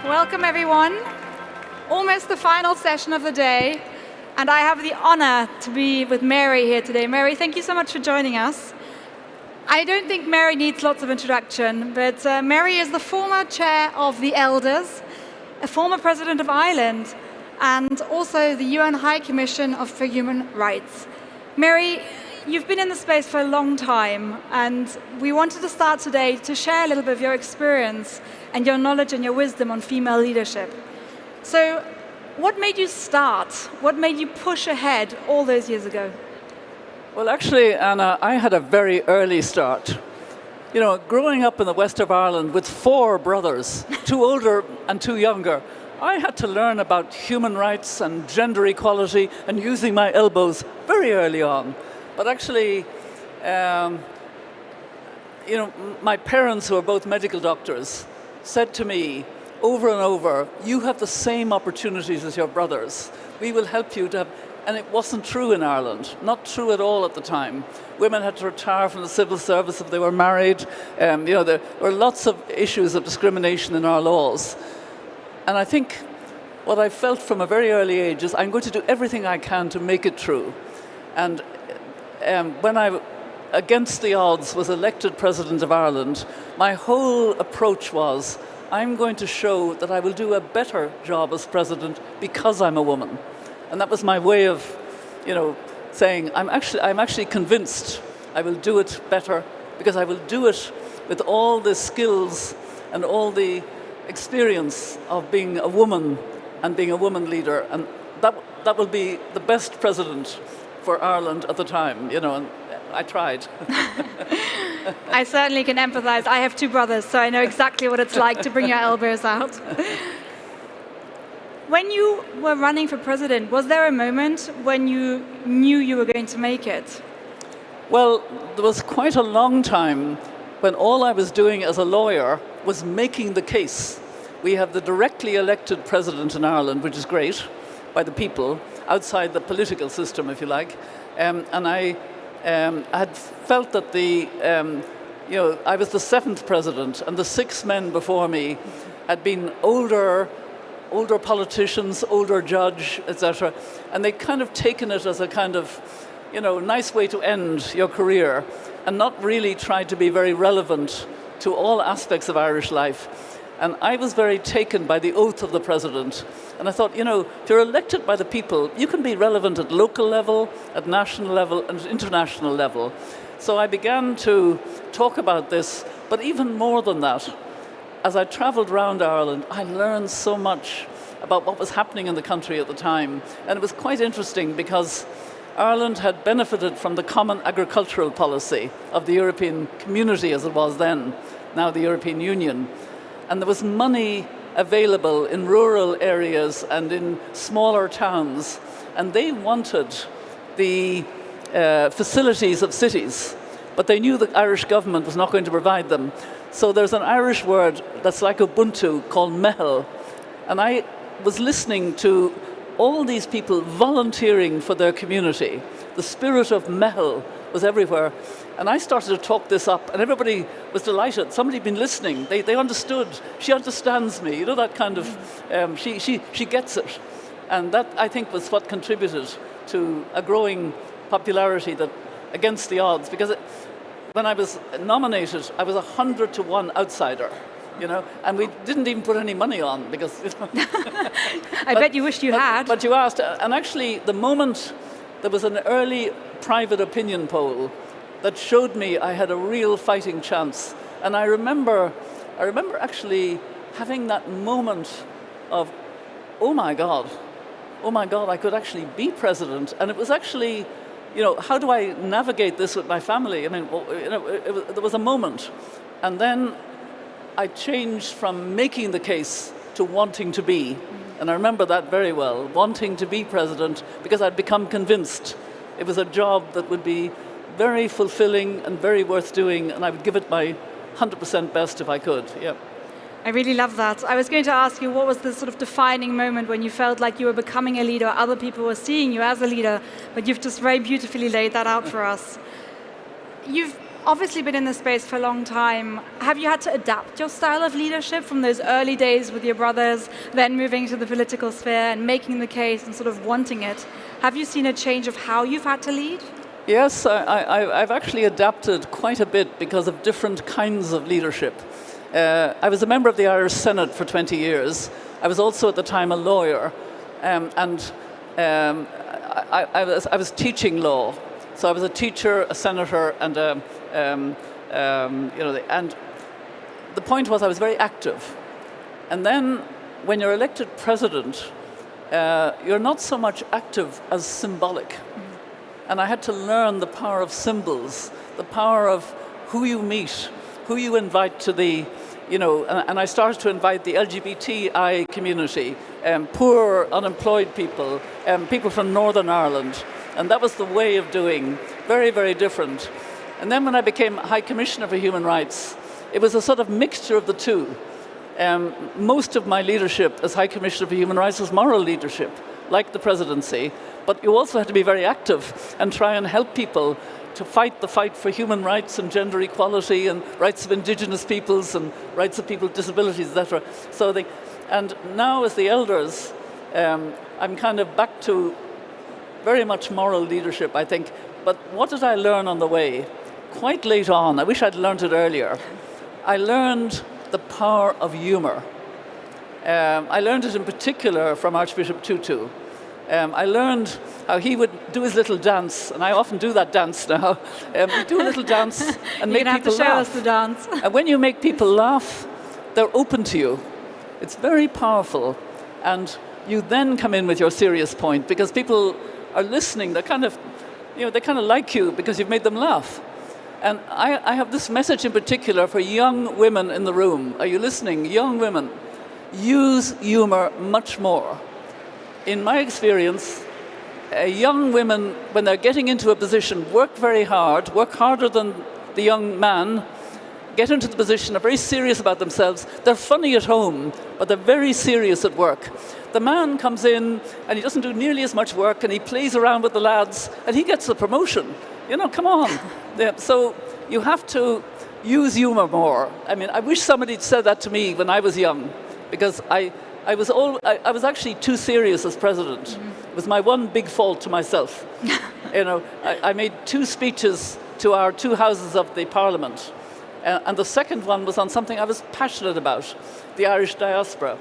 Welcome, everyone. Almost the final session of the day, and I have the honor to be with Mary here today. Mary, thank you so much for joining us. I don't think Mary needs lots of introduction, but Mary is the former chair of the Elders, a former president of Ireland, and also the UN High Commission for Human Rights. Mary, you've been in the space for a long time, and we wanted to start today to share a little bit of your experience and your knowledge and your wisdom on female leadership. So, what made you start? What made you push ahead all those years ago? Well, actually, Anna, I had a very early start. You know, growing up in the west of Ireland with 4 brothers, 2 older and 2 younger, I had to learn about human rights and gender equality and using my elbows very early on. But actually, my parents, who are both medical doctors, said to me over and over, you have the same opportunities as your brothers. We will help you to have... And it wasn't true in Ireland, not true at all at the time. Women had to retire from the civil service if they were married. There were lots of issues of discrimination in our laws. And I think what I felt from a very early age is I'm going to do everything I can to make it true. And when I, against the odds, was elected President of Ireland, my whole approach was, I'm going to show that I will do a better job as President because I'm a woman. And that was my way of, saying, I'm actually convinced I will do it better because I will do it with all the skills and all the experience of being a woman and being a woman leader. And that will be the best president for Ireland at the time, and I tried. I certainly can empathize. I have 2 brothers, so I know exactly what it's like to bring your elbows out. When you were running for president, was there a moment when you knew you were going to make it? Well, there was quite a long time when all I was doing as a lawyer was making the case. We have the directly elected president in Ireland, which is great, by the people, outside the political system, if you like. And I had felt that I was the 7th president, and the 6 men before me had been older politicians, older judge, etc. And they'd kind of taken it as a kind of, nice way to end your career and not really tried to be very relevant to all aspects of Irish life. And I was very taken by the oath of the president. And I thought, if you're elected by the people, you can be relevant at local level, at national level, and at international level. So I began to talk about this, but even more than that, as I traveled around Ireland, I learned so much about what was happening in the country at the time. And it was quite interesting because Ireland had benefited from the common agricultural policy of the European community as it was then, now the European Union. And there was money available in rural areas and in smaller towns. And they wanted the facilities of cities, but they knew the Irish government was not going to provide them. So there's an Irish word that's like Ubuntu called mehel. And I was listening to all these people volunteering for their community. The spirit of mehel was everywhere. And I started to talk this up, and everybody was delighted. Somebody had been listening. They understood. She understands me. That kind of, she gets it. And that, I think, was what contributed to a growing popularity that against the odds. Because when I was nominated, I was 100 to 1 outsider, and we didn't even put any money on because... I bet you wished you had. But you asked, and actually the moment there was an early private opinion poll that showed me I had a real fighting chance. And I remember actually having that moment of, oh my God, I could actually be president. And it was actually, how do I navigate this with my family? I mean, there was a moment. And then I changed from making the case to wanting to be. And I remember that very well, wanting to be president, because I'd become convinced it was a job that would be very fulfilling and very worth doing, and I would give it my 100% best if I could. Yeah. I really love that. I was going to ask you, what was the sort of defining moment when you felt like you were becoming a leader, other people were seeing you as a leader, but you've just very beautifully laid that out for us. You've obviously been in the space for a long time. Have you had to adapt your style of leadership from those early days with your brothers, then moving to the political sphere and making the case and sort of wanting it? Have you seen a change of how you've had to lead? Yes, I've actually adapted quite a bit because of different kinds of leadership. I was a member of the Irish Senate for 20 years. I was also at the time a lawyer, and I was teaching law. So I was a teacher, a senator, and and the point was I was very active. And then when you're elected president, you're not so much active as symbolic. And I had to learn the power of symbols, the power of who you meet, who you invite to the, and I started to invite the LGBTI community, poor, unemployed people, people from Northern Ireland. And that was the way of doing, very, very different. And then when I became High Commissioner for Human Rights, it was a sort of mixture of the two. Most of my leadership as High Commissioner for Human Rights was moral leadership, like the presidency, but you also had to be very active and try and help people to fight the fight for human rights and gender equality and rights of indigenous peoples and rights of people with disabilities, etc. And now as the elders, I'm kind of back to very much moral leadership, I think. But what did I learn on the way? Quite late on, I wish I'd learned it earlier, I learned the power of humour. I learned it in particular from Archbishop Tutu. I learned how he would do his little dance, and I often do that dance now. He'd do a little dance and make people laugh. You're going to have to show us the dance. And when you make people laugh, they're open to you. It's very powerful. And you then come in with your serious point, because people are listening. They're kind of, they kind of like you because you've made them laugh. And I have this message in particular for young women in the room. Are you listening? Young women, use humour much more. In my experience, young women, when they're getting into a position, work very hard, work harder than the young man, get into the position, are very serious about themselves. They're funny at home, but they're very serious at work. The man comes in and he doesn't do nearly as much work, and he plays around with the lads and he gets the promotion. Come on. So you have to use humour more. I mean, I wish somebody had said that to me when I was young, because I was actually too serious as president. Mm-hmm. It was my one big fault to myself. I made 2 speeches to our 2 houses of the Parliament. And the second one was on something I was passionate about, the Irish diaspora.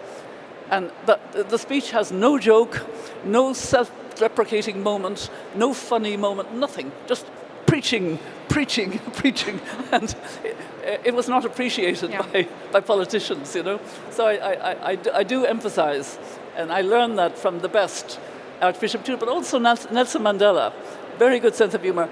And the speech has no joke, no self-deprecating moment, no funny moment, nothing. Just preaching. And it was not appreciated by politicians, So I do emphasize, and I learned that from the best, Archbishop Tutu, but also Nelson Mandela, very good sense of humor.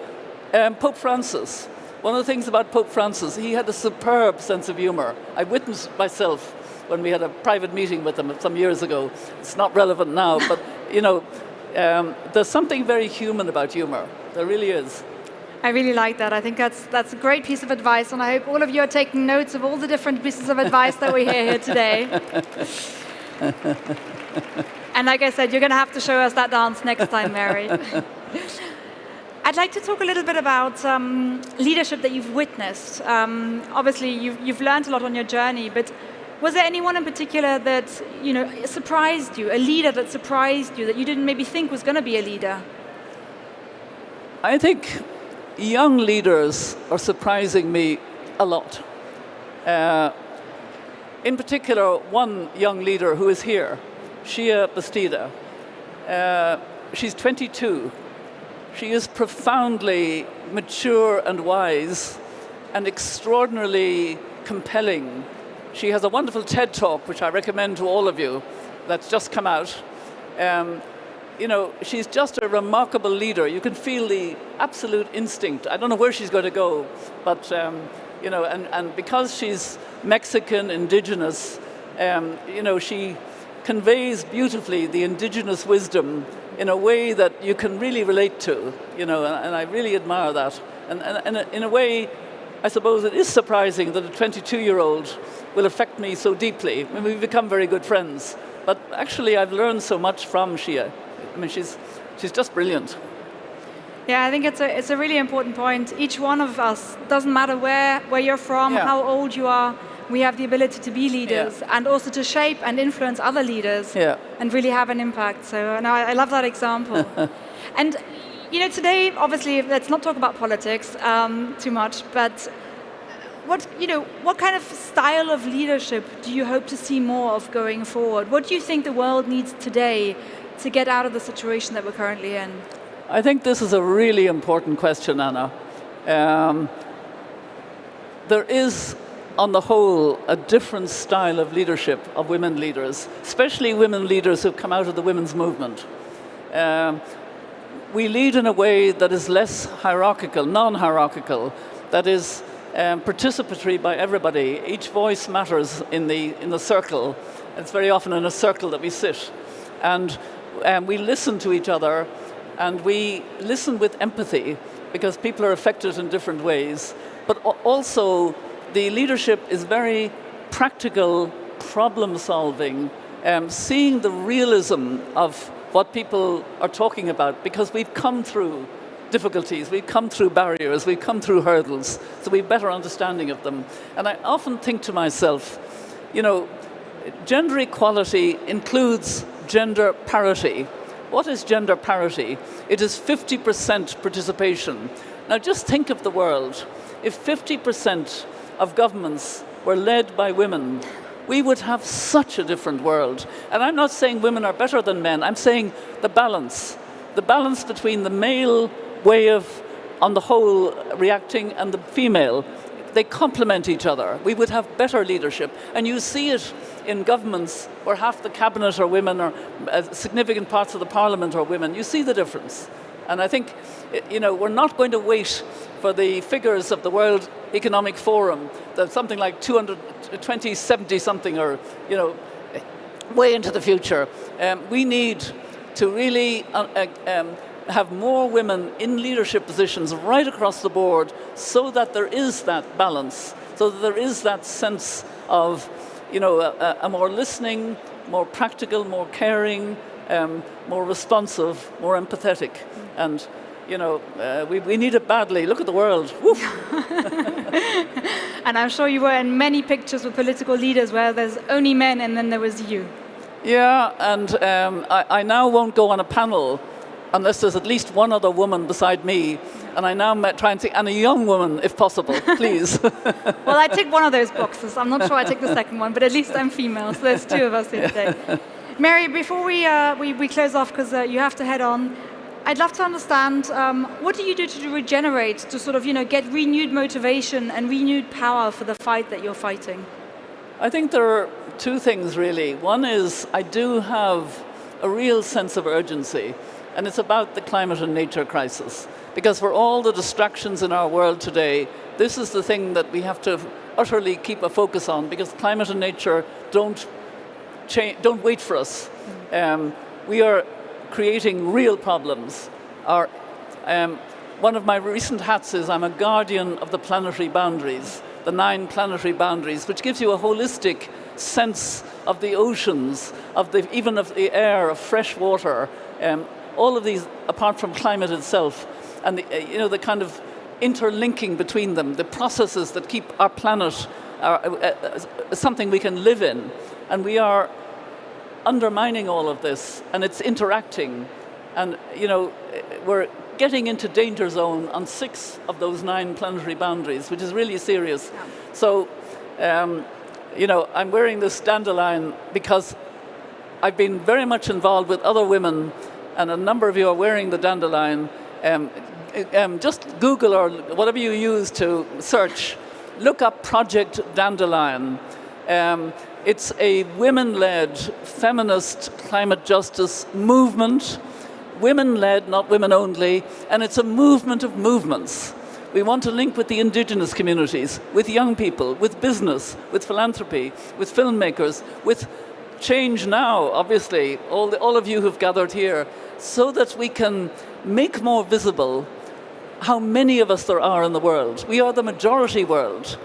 Pope Francis, one of the things about Pope Francis, he had a superb sense of humor. I witnessed myself when we had a private meeting with him some years ago. It's not relevant now, but, there's something very human about humor. There really is. I really like that. I think that's a great piece of advice, and I hope all of you are taking notes of all the different pieces of advice that we hear here today. And like I said, you're going to have to show us that dance next time, Mary. I'd like to talk a little bit about leadership that you've witnessed. Obviously, you've learned a lot on your journey, but was there anyone in particular that surprised you, a leader that surprised you, that you didn't maybe think was going to be a leader? I think young leaders are surprising me a lot. In particular, one young leader who is here, Shia Bastida. She's 22. She is profoundly mature and wise and extraordinarily compelling. She has a wonderful TED Talk, which I recommend to all of you, that's just come out. She's just a remarkable leader. You can feel the absolute instinct. I don't know where she's going to go, but, and because she's Mexican, indigenous, she conveys beautifully the indigenous wisdom in a way that you can really relate to, and I really admire that. And in a way, I suppose it is surprising that a 22-year-old will affect me so deeply. I mean, we've become very good friends. But actually, I've learned so much from Shia. I mean, she's just brilliant. Yeah, I think it's a really important point. Each one of us, doesn't matter where you're from, Yeah. how old you are, we have the ability to be leaders and also to shape and influence other leaders and really have an impact. So no, I love that example. And today, obviously, let's not talk about politics too much, but what kind of style of leadership do you hope to see more of going forward? What do you think the world needs today to get out of the situation that we're currently in? I think this is a really important question, Anna. There is, on the whole, a different style of leadership of women leaders, especially women leaders who've come out of the women's movement. We lead in a way that is less hierarchical, non-hierarchical, that is participatory by everybody. Each voice matters in the circle. It's very often in a circle that we sit. And we listen to each other, and we listen with empathy, because people are affected in different ways. But also, the leadership is very practical, problem-solving, seeing the realism of what people are talking about, because we've come through difficulties, we've come through barriers, we've come through hurdles, so we have better understanding of them. And I often think to myself, gender equality includes gender parity. What is gender parity? It is 50% participation. Now just think of the world. If 50% of governments were led by women, we would have such a different world. And I'm not saying women are better than men, I'm saying the balance between the male way of, on the whole, reacting and the female. They complement each other. We would have better leadership. And you see it in governments where half the cabinet are women, or significant parts of the parliament are women. You see the difference. And I think, we're not going to wait for the figures of the World Economic Forum, that something like 2070 something, or, way into the future. We need to really have more women in leadership positions right across the board, so that there is that balance, so that there is that sense of, a more listening, more practical, more caring, more responsive, more empathetic. And, we need it badly. Look at the world. And I'm sure you were in many pictures with political leaders where there's only men and then there was you. Yeah, and I now won't go on a panel unless there's at least one other woman beside me. And I now try and say, and a young woman, if possible, please. Well, I tick one of those boxes. I'm not sure I tick the second one, but at least I'm female, so there's two of us here today. Mary, before we close off, because you have to head on, I'd love to understand, what do you do to regenerate, to sort of, get renewed motivation and renewed power for the fight that you're fighting? I think there are two things, really. One is I do have a real sense of urgency, and it's about the climate and nature crisis. Because for all the distractions in our world today, this is the thing that we have to utterly keep a focus on, because climate and nature don't wait for us. We are creating real problems. One of my recent hats is I'm a guardian of the planetary boundaries, the 9 planetary boundaries, which gives you a holistic sense of the oceans, even of the air, of fresh water, all of these, apart from climate itself, and the kind of interlinking between them, the processes that keep our planet something we can live in. And we are undermining all of this, and it's interacting. And, we're getting into danger zone on 6 of those 9 planetary boundaries, which is really serious. Yeah. So, I'm wearing this dandelion because I've been very much involved with other women, and a number of you are wearing the dandelion. Just Google or whatever you use to search, look up Project Dandelion. It's a women-led, feminist climate justice movement, women-led, not women only, and it's a movement of movements. We want to link with the indigenous communities, with young people, with business, with philanthropy, with filmmakers, with Change Now, obviously, all of you who've gathered here, so that we can make more visible how many of us there are in the world. We are the majority world,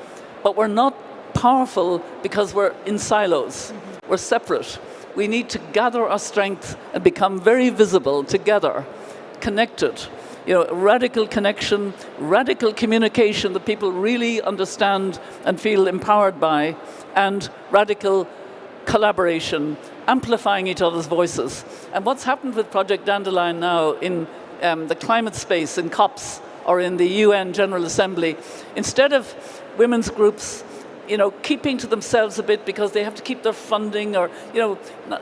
but we're not powerful because we're in silos. We're separate. We need to gather our strength and become very visible together, connected. radical connection, radical communication that people really understand and feel empowered by, and radical collaboration, amplifying each other's voices. And what's happened with Project Dandelion now in the climate space, in COPs, or in the UN General Assembly, instead of women's groups keeping to themselves a bit because they have to keep their funding, or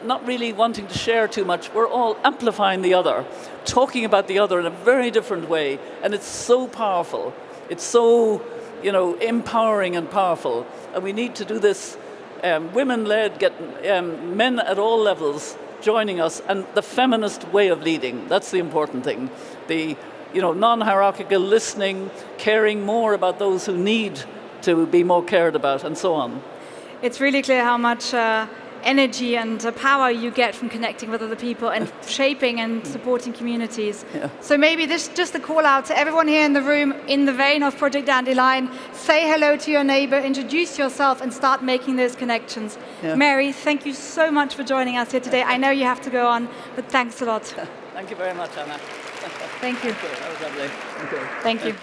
not really wanting to share too much, we're all amplifying the other, talking about the other in a very different way, and it's so powerful. It's so empowering and powerful, and we need to do this. Women-led, get men at all levels joining us, and the feminist way of leading. That's the important thing. The non-hierarchical listening, caring more about those who need to be more cared about, and so on. It's really clear how much energy and power you get from connecting with other people and shaping and supporting communities. Yeah. So maybe this just a call out to everyone here in the room, in the vein of Project Dandelion. Say hello to your neighbor, introduce yourself, and start making those connections. Yeah. Mary, thank you so much for joining us here today. I know you have to go on, but thanks a lot. Thank you very much, Anna. Thank you. That was lovely. Thank you.